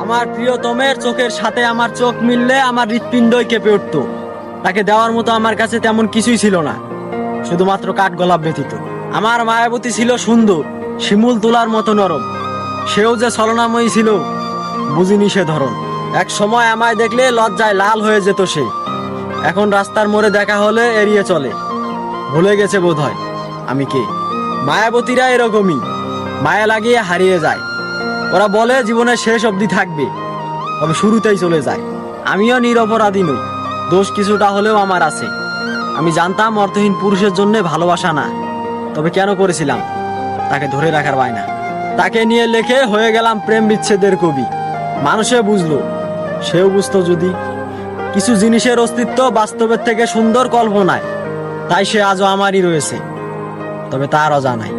আমার প্রিয়তমের চোখের সাথে আমার চোখ মিললে আমার হৃৎপিণ্ডই কেঁপে উঠত। তাকে দেওয়ার মতো আমার কাছে তেমন কিছুই ছিল না, শুধুমাত্র কাঠগোলাপ ব্যতীত। আমার মায়াবতী ছিল সুন্দর, শিমুল তুলার মতো নরম। সেও যে ছলনাময়ী ছিল বুঝিনি সে ধরন। এক সময় আমায় দেখলে লজ্জায় লাল হয়ে যেত সে। এখন রাস্তার মোড়ে দেখা হলে এড়িয়ে চলে, ভুলে গেছে বোধহয় আমি কে। মায়াবতীরা এরকমই, মায়া লাগিয়ে হারিয়ে যায়। ওরা বলে জীবনের শেষ অবধি থাকবে, তবে শুরুতেই চলে যায়। আমিও নিরপরাধী নই, দোষ কিছুটা হলেও আমার আছে। আমি জানতাম অর্থহীন পুরুষের জন্য ভালোবাসা না, তবে কেন করেছিলাম তাকে ধরে রাখার বায়না। তাকে নিয়ে লেখে হয়ে গেলাম প্রেম বিচ্ছেদের কবি। মানুষে বুঝলো, সেও বুঝতো যদি। কিছু জিনিসের অস্তিত্ব বাস্তবের থেকে সুন্দর কল্পনায়, তাই সে আজও আমারই রয়েছে, তবে তার অজানায়।